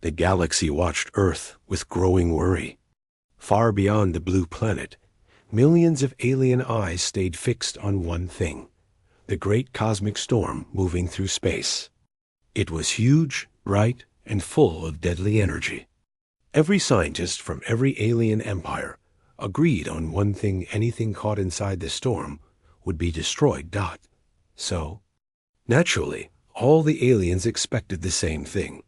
The galaxy watched Earth with growing worry. Far beyond the blue planet, millions of alien eyes stayed fixed on one thing: the great cosmic storm moving through space. It was huge, bright, and full of deadly energy. Every scientist from every alien empire agreed on one thing: anything caught inside the storm would be destroyed. So, naturally, all the aliens expected the same thing.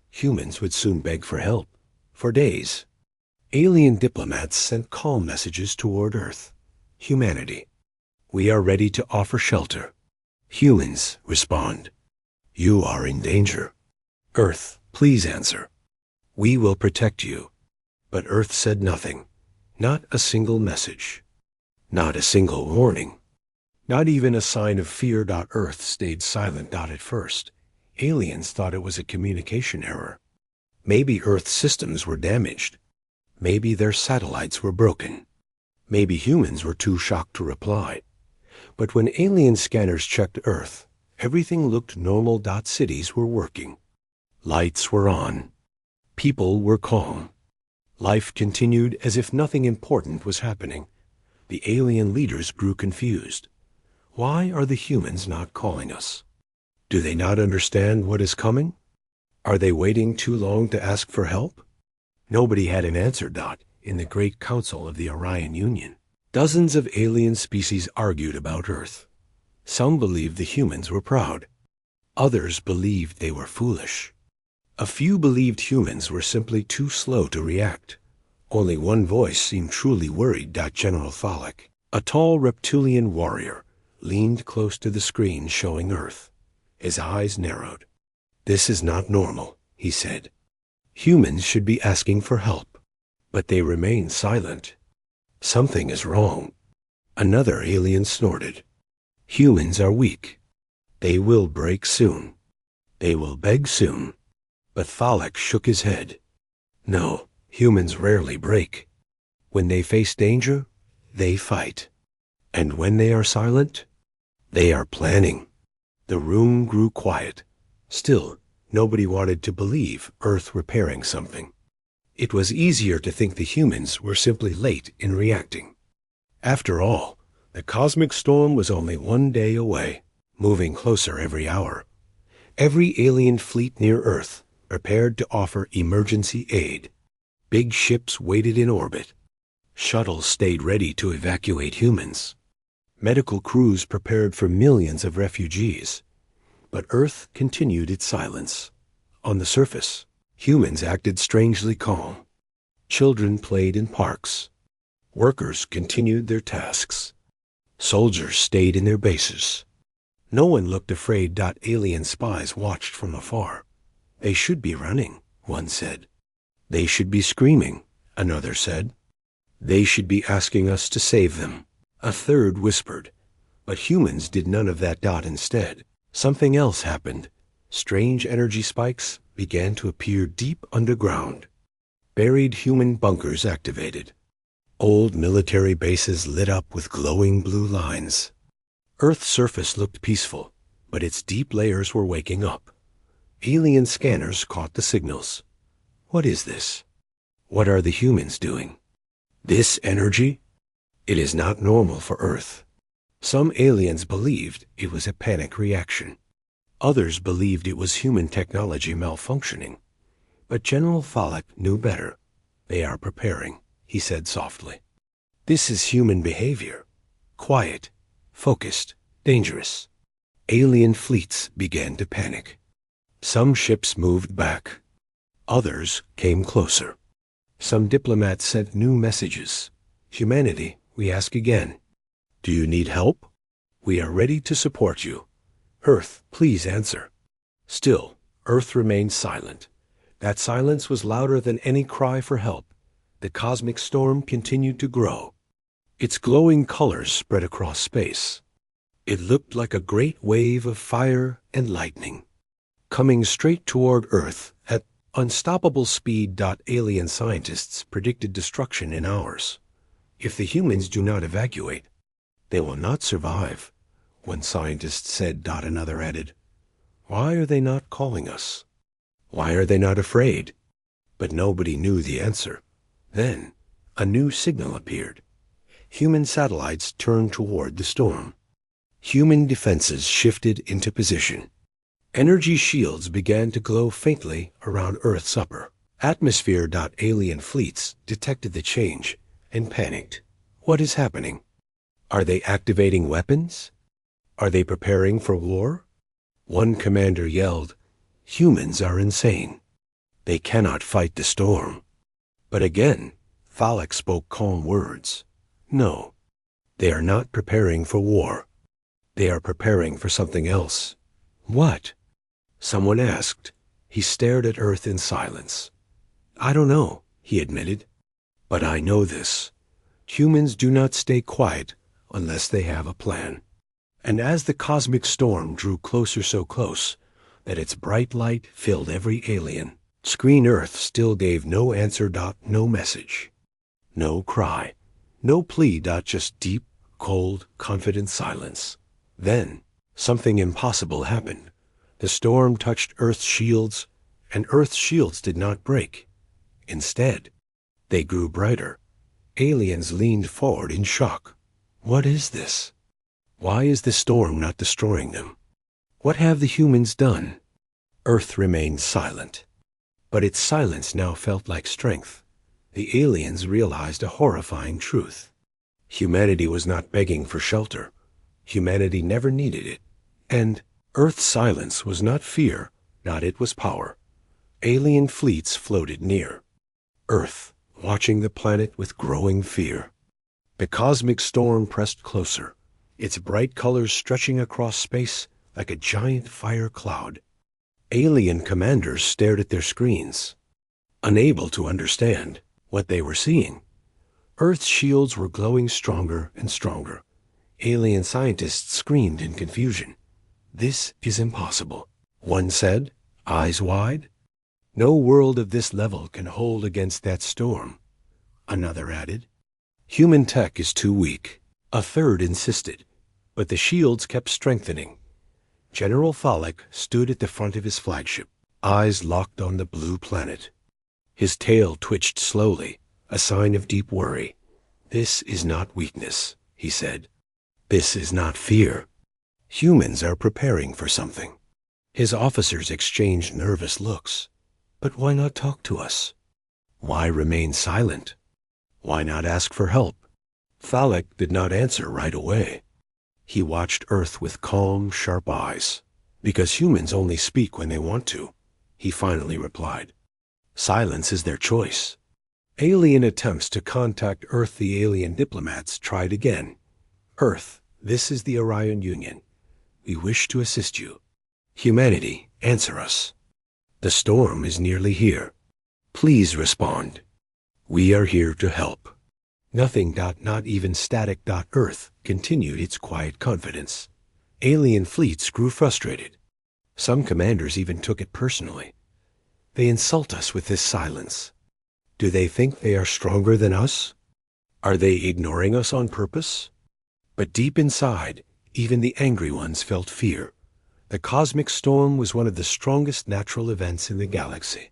Humans would soon beg for help. For days, alien diplomats sent calm messages toward Earth. Humanity, we are ready to offer shelter. Humans respond, you are in danger. Earth, please answer. We will protect you. But Earth said nothing. Not a single message. Not a single warning. Not even a sign of fear. Earth stayed silent. At first, aliens thought it was a communication error. Maybe Earth's systems were damaged. Maybe their satellites were broken. Maybe humans were too shocked to reply. But when alien scanners checked Earth, everything looked normal. Cities were working. Lights were on. People were calm. Life continued as if nothing important was happening. The alien leaders grew confused. Why are the humans not calling us? Do they not understand what is coming? Are they waiting too long to ask for help? Nobody had an answer. In the Great Council of the Orion Union, dozens of alien species argued about Earth. Some believed the humans were proud. Others believed they were foolish. A few believed humans were simply too slow to react. Only one voice seemed truly worried. General Thalik, a tall reptilian warrior, leaned close to the screen showing Earth. His eyes narrowed. This is not normal, he said. Humans should be asking for help. But they remain silent. Something is wrong. Another alien snorted. Humans are weak. They will break soon. They will beg soon. But Thalik shook his head. No, humans rarely break. When they face danger, they fight. And when they are silent, they are planning. The room grew quiet. Still, nobody wanted to believe Earth repairing something. It was easier to think the humans were simply late in reacting. After all, the cosmic storm was only one day away, moving closer every hour. Every alien fleet near Earth prepared to offer emergency aid. Big ships waited in orbit. Shuttles stayed ready to evacuate humans. Medical crews prepared for millions of refugees. But Earth continued its silence. On the surface, humans acted strangely calm. Children played in parks. Workers continued their tasks. Soldiers stayed in their bases. No one looked afraid. Alien spies watched from afar. They should be running, one said. They should be screaming, another said. They should be asking us to save them, a third whispered. But humans did none of that. Instead, something else happened. Strange energy spikes began to appear deep underground. Buried human bunkers activated. Old military bases lit up with glowing blue lines. Earth's surface looked peaceful, but its deep layers were waking up. Alien scanners caught the signals. What is this? What are the humans doing? This energy? It is not normal for Earth. Some aliens believed it was a panic reaction. Others believed it was human technology malfunctioning. But General Thalik knew better. They are preparing, he said softly. This is human behavior. Quiet, focused, dangerous. Alien fleets began to panic. Some ships moved back. Others came closer. Some diplomats sent new messages. Humanity, we ask again. Do you need help? We are ready to support you. Earth, please answer. Still, Earth remained silent. That silence was louder than any cry for help. The cosmic storm continued to grow. Its glowing colors spread across space. It looked like a great wave of fire and lightning, coming straight toward Earth at unstoppable speed. Alien scientists predicted destruction in hours. If the humans do not evacuate, they will not survive, one scientist said. Another added, why are they not calling us? Why are they not afraid? But nobody knew the answer. Then, a new signal appeared. Human satellites turned toward the storm. Human defenses shifted into position. Energy shields began to glow faintly around Earth's upper atmosphere. Alien fleets detected the change and panicked. What is happening? Are they activating weapons? Are they preparing for war? One commander yelled, "Humans are insane. They cannot fight the storm." But again, Thalek spoke calm words. No, they are not preparing for war. They are preparing for something else. What? Someone asked. He stared at Earth in silence. I don't know, he admitted. But I know this. Humans do not stay quiet unless they have a plan. And as the cosmic storm drew closer, so close that its bright light filled every alien, screen Earth still gave no answer. No message. No cry. No plea. Just deep, cold, confident silence. Then, something impossible happened. The storm touched Earth's shields, and Earth's shields did not break. Instead, they grew brighter. Aliens leaned forward in shock. What is this? Why is the storm not destroying them? What have the humans done? Earth remained silent. But its silence now felt like strength. The aliens realized a horrifying truth. Humanity was not begging for shelter. Humanity never needed it. And Earth's silence was not fear, not it was power. Alien fleets floated near. Earth, watching the planet with growing fear. The cosmic storm pressed closer, its bright colors stretching across space like a giant fire cloud. Alien commanders stared at their screens, unable to understand what they were seeing. Earth's shields were glowing stronger and stronger. Alien scientists screamed in confusion. This is impossible, one said, eyes wide. No world of this level can hold against that storm, another added. Human tech is too weak, a third insisted, but the shields kept strengthening. General Thalek stood at the front of his flagship, eyes locked on the blue planet. His tail twitched slowly, a sign of deep worry. This is not weakness, he said. This is not fear. Humans are preparing for something. His officers exchanged nervous looks. But why not talk to us? Why remain silent? Why not ask for help? Thalek did not answer right away. He watched Earth with calm, sharp eyes. Because humans only speak when they want to, he finally replied. Silence is their choice. Alien attempts to contact Earth. The alien diplomats tried again. Earth, this is the Orion Union. We wish to assist you. Humanity, answer us. The storm is nearly here. Please respond. We are here to help. Nothing. Not even static. Earth continued its quiet confidence. Alien fleets grew frustrated. Some commanders even took it personally. They insult us with this silence. Do they think they are stronger than us? Are they ignoring us on purpose? But deep inside, even the angry ones felt fear. The cosmic storm was one of the strongest natural events in the galaxy.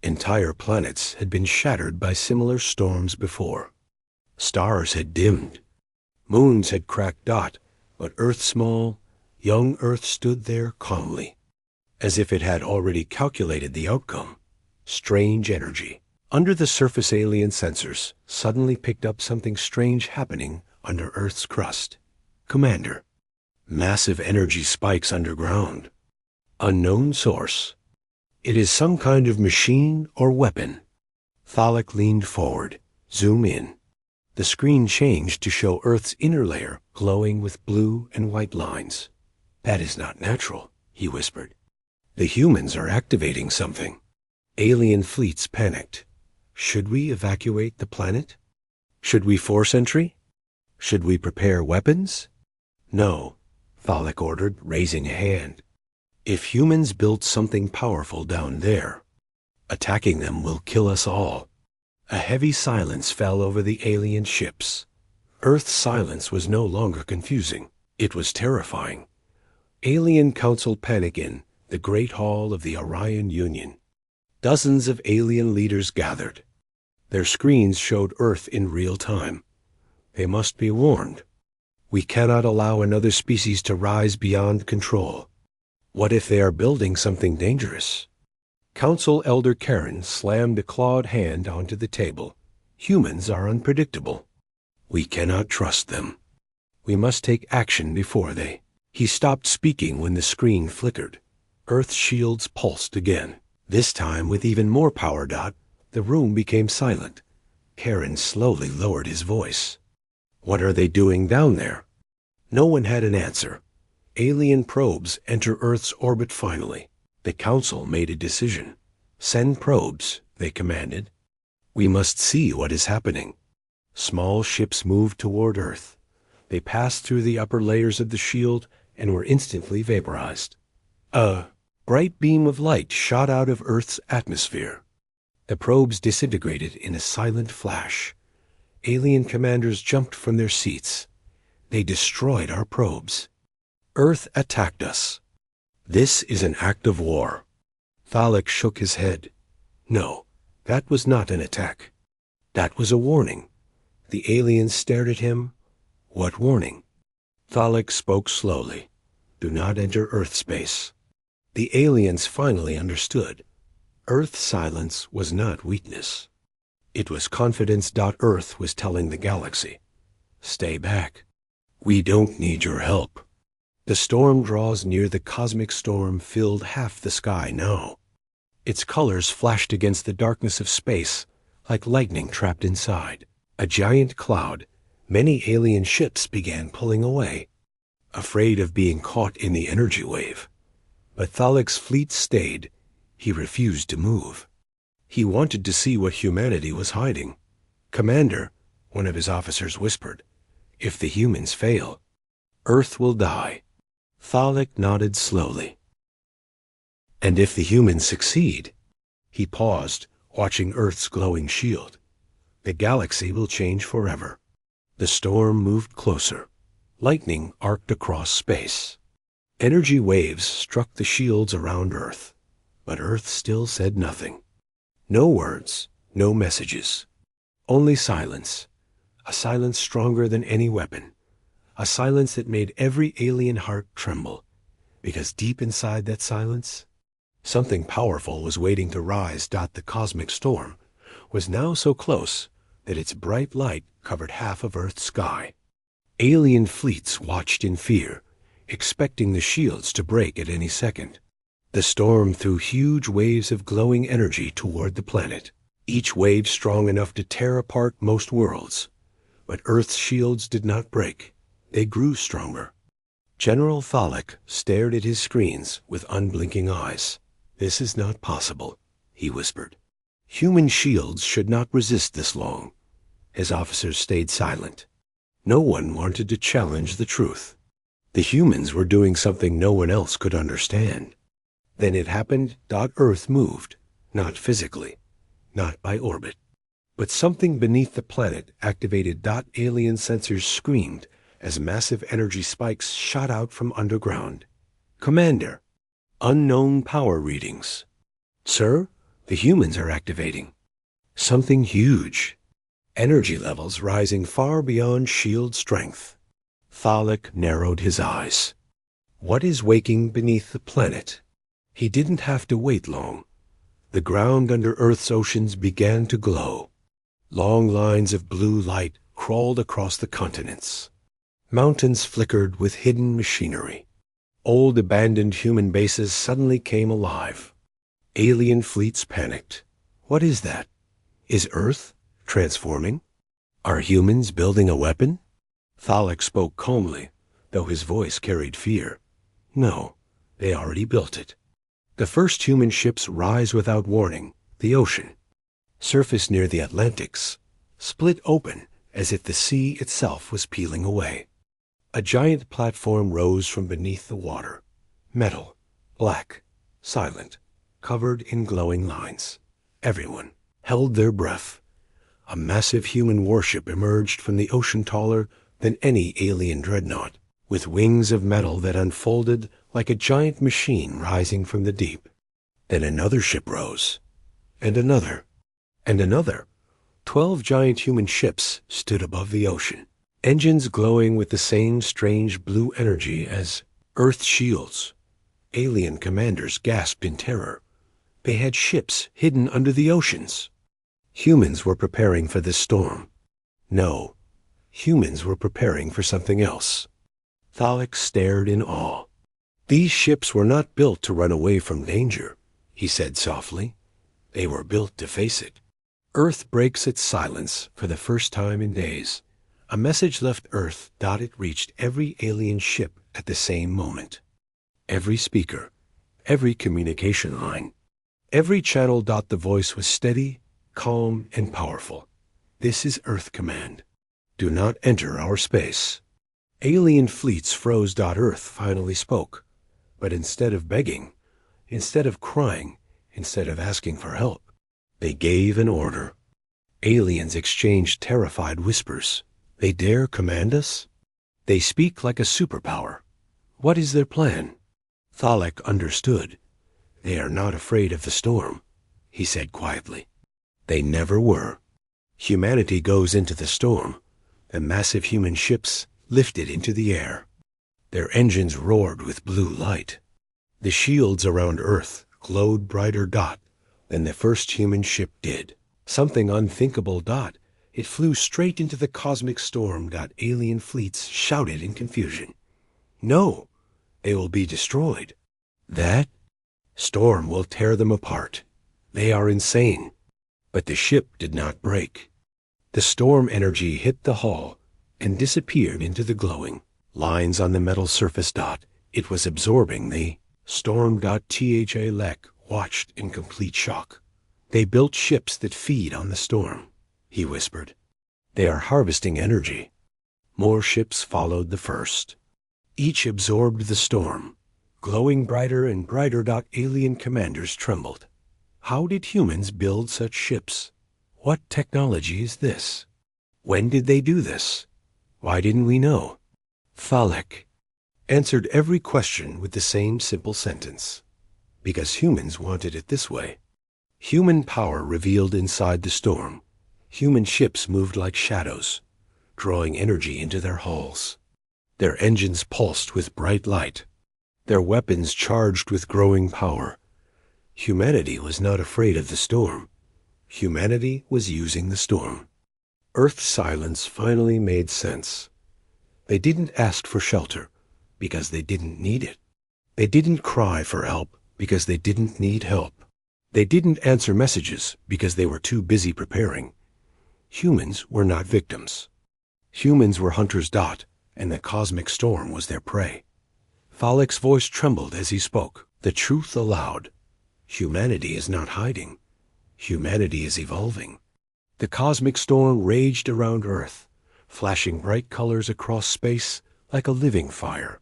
Entire planets had been shattered by similar storms before. Stars had dimmed. Moons had cracked. But Earth's small, young Earth stood there calmly, as if it had already calculated the outcome. Strange energy. Under the surface, alien sensors suddenly picked up something strange happening under Earth's crust. Commander. Massive energy spikes underground. Unknown source. It is some kind of machine or weapon. Thalek leaned forward. Zoom in. The screen changed to show Earth's inner layer glowing with blue and white lines. That is not natural, he whispered. The humans are activating something. Alien fleets panicked. Should we evacuate the planet? Should we force entry? Should we prepare weapons? No, Thalek ordered, raising a hand. If humans build something powerful down there, attacking them will kill us all. A heavy silence fell over the alien ships. Earth's silence was no longer confusing. It was terrifying. Alien Council panic in the Great Hall of the Orion Union. Dozens of alien leaders gathered. Their screens showed Earth in real time. They must be warned. We cannot allow another species to rise beyond control. What if they are building something dangerous? Council Elder Karen slammed a clawed hand onto the table. Humans are unpredictable. We cannot trust them. We must take action before they. He stopped speaking when the screen flickered. Earth's shields pulsed again. This time with even more power. The room became silent. Karen slowly lowered his voice. What are they doing down there? No one had an answer. Alien probes enter Earth's orbit finally. The Council made a decision. Send probes, they commanded. We must see what is happening. Small ships moved toward Earth. They passed through the upper layers of the shield and were instantly vaporized. A bright beam of light shot out of Earth's atmosphere. The probes disintegrated in a silent flash. Alien commanders jumped from their seats. They destroyed our probes. Earth attacked us. This is an act of war. Thalek shook his head. No, that was not an attack. That was a warning. The aliens stared at him. What warning? Thalek spoke slowly. Do not enter Earth space. The aliens finally understood. Earth's silence was not weakness. It was confidence. Earth was telling the galaxy. Stay back. We don't need your help. The storm draws near. The cosmic storm filled half the sky now. Its colors flashed against the darkness of space like lightning trapped inside. A giant cloud. Many alien ships began pulling away, afraid of being caught in the energy wave. But Thalek's fleet stayed. He refused to move. He wanted to see what humanity was hiding. Commander, one of his officers whispered, if the humans fail, Earth will die. Thalek nodded slowly. And if the humans succeed? He paused, watching Earth's glowing shield. The galaxy will change forever. The storm moved closer. Lightning arced across space. Energy waves struck the shields around Earth, but Earth still said nothing. No words, no messages. Only silence. A silence stronger than any weapon. A silence that made every alien heart tremble. Because deep inside that silence, something powerful was waiting to rise. The cosmic storm was now so close that its bright light covered half of Earth's sky. Alien fleets watched in fear, expecting the shields to break at any second. The storm threw huge waves of glowing energy toward the planet, each wave strong enough to tear apart most worlds. But Earth's shields did not break. They grew stronger. General Thalek stared at his screens with unblinking eyes. This is not possible, he whispered. Human shields should not resist this long. His officers stayed silent. No one wanted to challenge the truth. The humans were doing something no one else could understand. Then it happened. Earth moved, not physically, not by orbit. But something beneath the planet activated. Alien sensors screamed as massive energy spikes shot out from underground. Commander, unknown power readings. Sir, the humans are activating. Something huge. Energy levels rising far beyond shield strength. Thalek narrowed his eyes. What is waking beneath the planet? He didn't have to wait long. The ground under Earth's oceans began to glow. Long lines of blue light crawled across the continents. Mountains flickered with hidden machinery. Old abandoned human bases suddenly came alive. Alien fleets panicked. What is that? Is Earth transforming? Are humans building a weapon? Thalek spoke calmly, though his voice carried fear. No, they already built it. The first human ships rise without warning. The ocean, surface near the Atlantics, split open as if the sea itself was peeling away. A giant platform rose from beneath the water. Metal, black, silent, covered in glowing lines. Everyone held their breath. A massive human warship emerged from the ocean, taller than any alien dreadnought, with wings of metal that unfolded like a giant machine rising from the deep. Then another ship rose. and another, and another. 12 giant human ships stood above the ocean, engines glowing with the same strange blue energy as Earth shields. Alien commanders gasped in terror. They had ships hidden under the oceans. Humans were preparing for this storm. No, humans were preparing for something else. Thalik stared in awe. These ships were not built to run away from danger, he said softly. They were built to face it. Earth breaks its silence for the first time in days. A message left Earth. It reached every alien ship at the same moment. Every speaker, every communication line, every channel. The voice was steady, calm, and powerful. This is Earth Command. Do not enter our space. Alien fleets froze. Earth finally spoke. But instead of begging, instead of crying, instead of asking for help, they gave an order. Aliens exchanged terrified whispers. They dare command us? They speak like a superpower. What is their plan? Thalik understood. They are not afraid of the storm, he said quietly. They never were. Humanity goes into the storm. The massive human ships lifted into the air. Their engines roared with blue light. The shields around Earth glowed brighter than the first human ship did. Something unthinkable. It flew straight into the cosmic storm. Alien fleets shouted in confusion. No, they will be destroyed. That storm will tear them apart. They are insane. But the ship did not break. The storm energy hit the hull and disappeared into the glowing lines on the metal surface. It was absorbing the storm. Lek watched in complete shock. They built ships that feed on the storm, he whispered. They are harvesting energy. More ships followed the first. Each absorbed the storm, glowing brighter and brighter. Alien commanders trembled. How did humans build such ships? What technology is this? When did they do this? Why didn't we know? Thalik answered every question with the same simple sentence. Because humans wanted it this way. Human power revealed inside the storm. Human ships moved like shadows, drawing energy into their hulls. Their engines pulsed with bright light. Their weapons charged with growing power. Humanity was not afraid of the storm. Humanity was using the storm. Earth's silence finally made sense. They didn't ask for shelter because they didn't need it. They didn't cry for help because they didn't need help. They didn't answer messages because they were too busy preparing. Humans were not victims. Humans were hunters. And the cosmic storm was their prey. Thalik's voice trembled as he spoke, the truth aloud. Humanity is not hiding. Humanity is evolving. The cosmic storm raged around Earth, flashing bright colors across space like a living fire.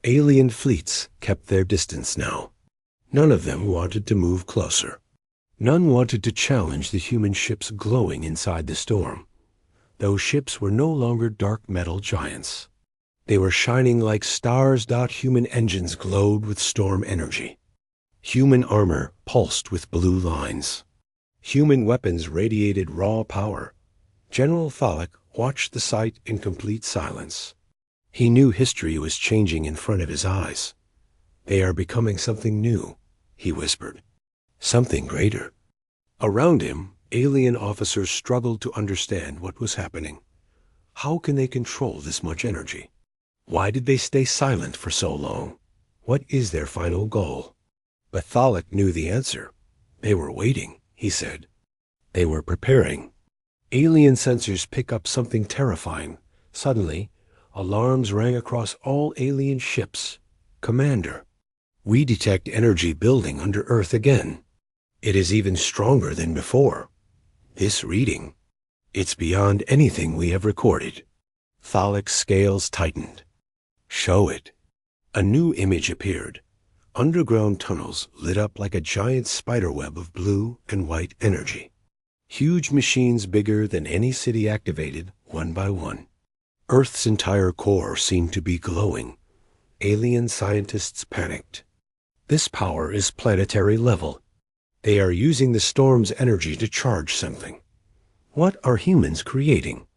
Alien fleets kept their distance now. None of them wanted to move closer. None wanted to challenge the human ships glowing inside the storm. Those ships were no longer dark metal giants. They were shining like stars. Human engines glowed with storm energy. Human armor pulsed with blue lines. Human weapons radiated raw power. General Thalik watched the sight in complete silence. He knew history was changing in front of his eyes. They are becoming something new, he whispered. Something greater. Around him, alien officers struggled to understand what was happening. How can they control this much energy? Why did they stay silent for so long? What is their final goal? But Thalik knew the answer. They were waiting, he said. They were preparing. Alien sensors pick up something terrifying. Suddenly, alarms rang across all alien ships. Commander, we detect energy building under Earth again. It is even stronger than before. This reading, it's beyond anything we have recorded. Thalik's scales tightened. Show it. A new image appeared. Underground tunnels lit up like a giant spiderweb of blue and white energy. Huge machines bigger than any city activated one by one. Earth's entire core seemed to be glowing. Alien scientists panicked. This power is planetary level. They are using the storm's energy to charge something. What are humans creating?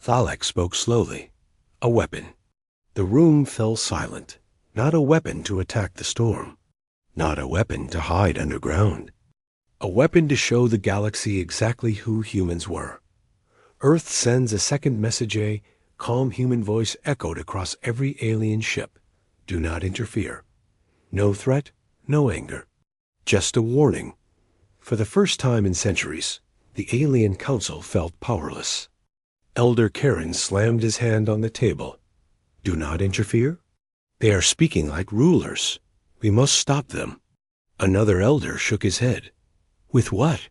Thalek spoke slowly. A weapon. The room fell silent. Not a weapon to attack the storm. Not a weapon to hide underground. A weapon to show the galaxy exactly who humans were. Earth sends a second message. A calm human voice echoed across every alien ship. Do not interfere. No threat, no anger. Just a warning. For the first time in centuries, the alien council felt powerless. Elder Karen slammed his hand on the table. Do not interfere? They are speaking like rulers. We must stop them. Another elder shook his head. With what?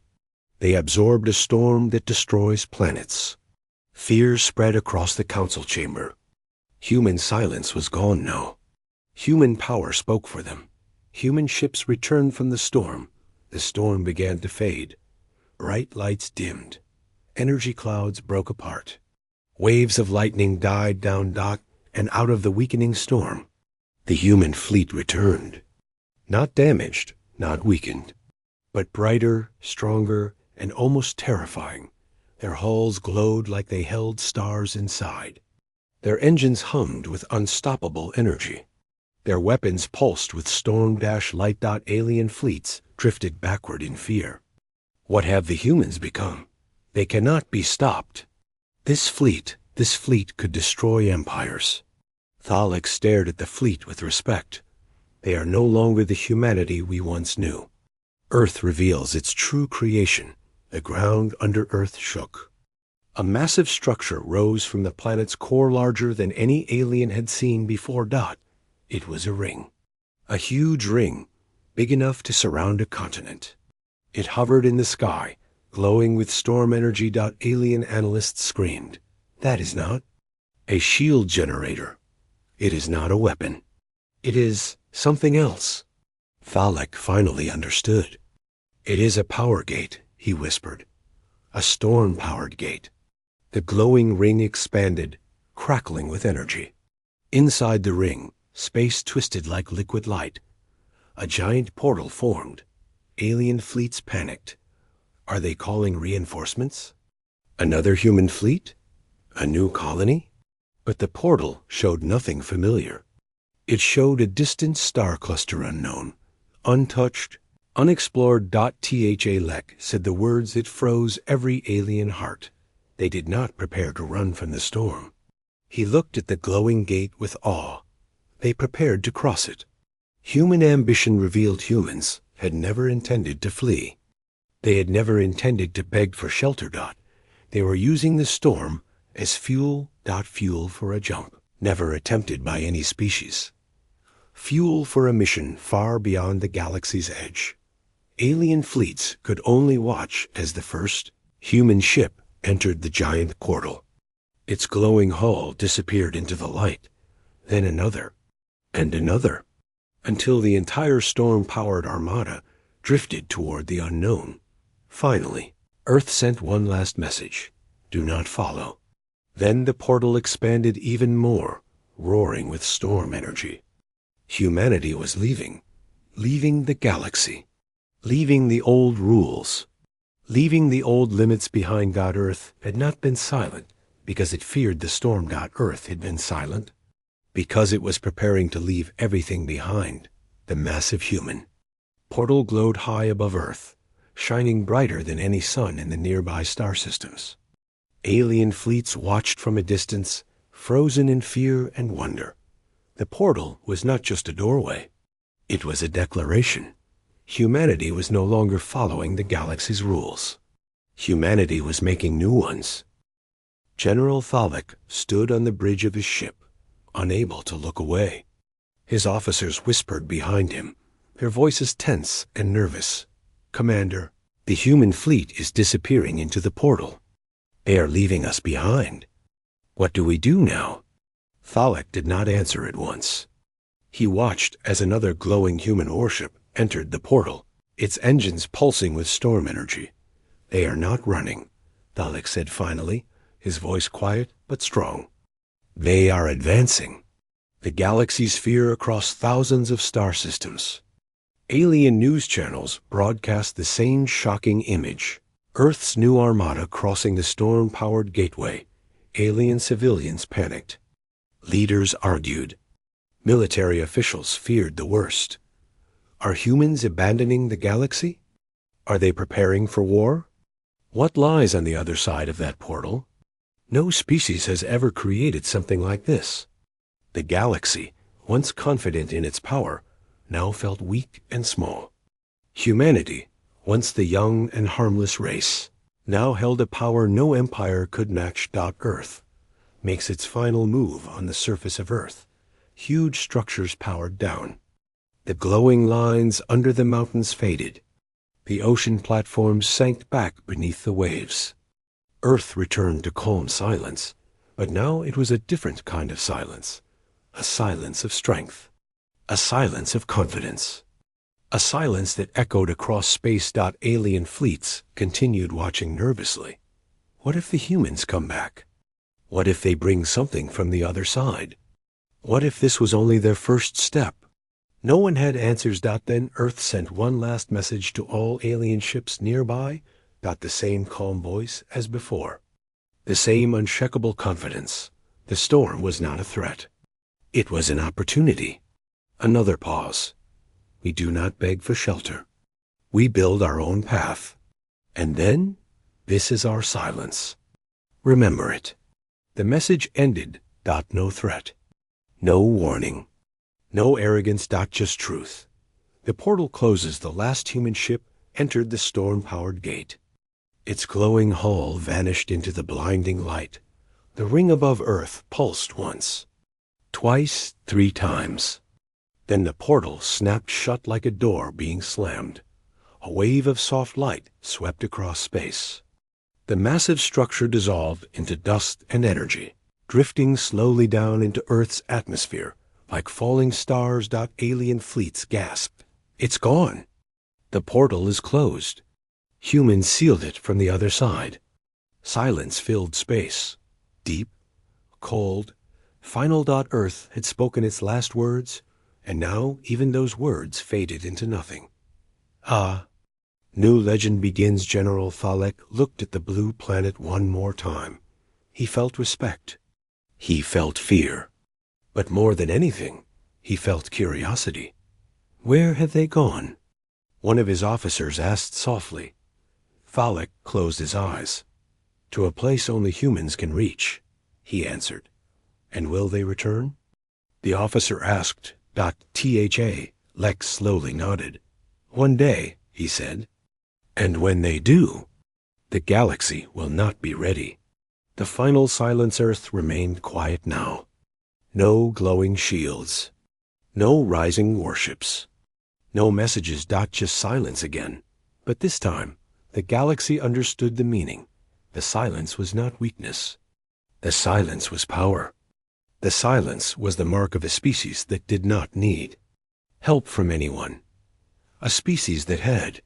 They absorbed a storm that destroys planets. Fear spread across the council chamber. Human silence was gone now. Human power spoke for them. Human ships returned from the storm. The storm began to fade. Bright lights dimmed. Energy clouds broke apart. Waves of lightning died down dock and out of the weakening storm. The human fleet returned. Not damaged, not weakened, but brighter, stronger, and almost terrifying. Their hulls glowed like they held stars inside. Their engines hummed with unstoppable energy. Their weapons pulsed with storm-light. Alien fleets drifted backward in fear. What have the humans become? They cannot be stopped. This fleet could destroy empires. Thalek stared at the fleet with respect. They are no longer the humanity we once knew. Earth reveals its true creation. The ground under Earth shook. A massive structure rose from the planet's core, larger than any alien had seen before. It was a ring. A huge ring, big enough to surround a continent. It hovered in the sky, glowing with storm energy. Alien analysts screamed. That is not a shield generator. It is not a weapon. It is something else. Thalek finally understood. It is a power gate, he whispered. A storm-powered gate. The glowing ring expanded, crackling with energy. Inside the ring, space twisted like liquid light. A giant portal formed. Alien fleets panicked. Are they calling reinforcements? Another human fleet? A new colony? But the portal showed nothing familiar. It showed a distant star cluster unknown, untouched, unexplored. Thalek said the words that froze every alien heart. They did not prepare to run from the storm. He looked at the glowing gate with awe. They prepared to cross it. Human ambition revealed humans had never intended to flee. They had never intended to beg for shelter. They were using the storm as fuel. Fuel for a jump, never attempted by any species. Fuel for a mission far beyond the galaxy's edge. Alien fleets could only watch as the first human ship entered the giant portal. Its glowing hull disappeared into the light, then another, and another, until the entire storm-powered armada drifted toward the unknown. Finally, Earth sent one last message. Do not follow. Then the portal expanded even more, roaring with storm energy. Humanity was leaving the galaxy, leaving the old rules, leaving the old limits behind. Earth had not been silent because it feared the storm. Earth had been silent because it was preparing to leave everything behind. The massive human portal glowed high above Earth, shining brighter than any sun in the nearby star systems. Alien fleets watched from a distance, frozen in fear and wonder. The portal was not just a doorway. It was a declaration. Humanity was no longer following the galaxy's rules. Humanity was making new ones. General Thalek stood on the bridge of his ship, unable to look away. His officers whispered behind him, their voices tense and nervous. Commander, the human fleet is disappearing into the portal. They are leaving us behind. What do we do now? Thalek did not answer at once. He watched as another glowing human warship entered the portal, its engines pulsing with storm energy. They are not running, Thalek said finally, his voice quiet but strong. They are advancing. The galaxy's fear across thousands of star systems. Alien news channels broadcast the same shocking image. Earth's new armada crossing the storm-powered gateway. Alien civilians panicked. Leaders argued. Military officials feared the worst. Are humans abandoning the galaxy? Are they preparing for war? What lies on the other side of that portal? No species has ever created something like this. The galaxy, once confident in its power, now felt weak and small. Humanity, once the young and harmless race, now held a power no empire could match. Earth makes its final move on the surface of Earth. Huge structures powered down. The glowing lines under the mountains faded. The ocean platforms sank back beneath the waves. Earth returned to calm silence, but now it was a different kind of silence. A silence of strength. A silence of confidence. A silence that echoed across space. Alien fleets continued watching nervously. What if the humans come back? What if they bring something from the other side? What if this was only their first step? No one had answers. Then Earth sent one last message to all alien ships nearby. The same calm voice as before. The same unshakable confidence. The storm was not a threat. It was an opportunity. Another pause. We do not beg for shelter. We build our own path. And then, this is our silence. Remember it. The message ended. No threat. No warning. No arrogance. Just truth. The portal closes. The last human ship entered the storm-powered gate. Its glowing hull vanished into the blinding light. The ring above Earth pulsed once. Twice, 3 times. Then the portal snapped shut like a door being slammed. A wave of soft light swept across space. The massive structure dissolved into dust and energy, drifting slowly down into Earth's atmosphere like falling stars. Alien fleets gasped. It's gone. The portal is closed. Humans sealed it from the other side. Silence filled space. Deep, cold, final. Earth had spoken its last words, and now even those words faded into nothing. New legend begins. General Thalek looked at the blue planet one more time. He felt respect. He felt fear. But more than anything, he felt curiosity. Where had they gone? One of his officers asked softly. Thalek closed his eyes. To a place only humans can reach, he answered. And will they return? The officer asked. Lex slowly nodded. One day, he said. And when they do, the galaxy will not be ready. The final silence. Earth remained quiet now. No glowing shields. No rising warships. No messages. Just silence again. But this time, the galaxy understood the meaning. The silence was not weakness. The silence was power. The silence was the mark of a species that did not need help from anyone. A species that had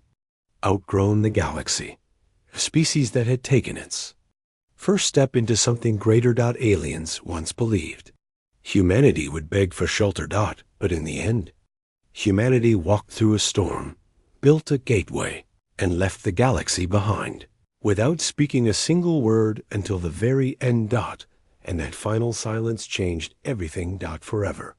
outgrown the galaxy. A species that had taken its first step into something greater. Aliens once believed humanity would beg for shelter. But in the end, humanity walked through a storm, built a gateway, and left the galaxy behind, without speaking a single word until the very end. And that final silence changed everything. Forever.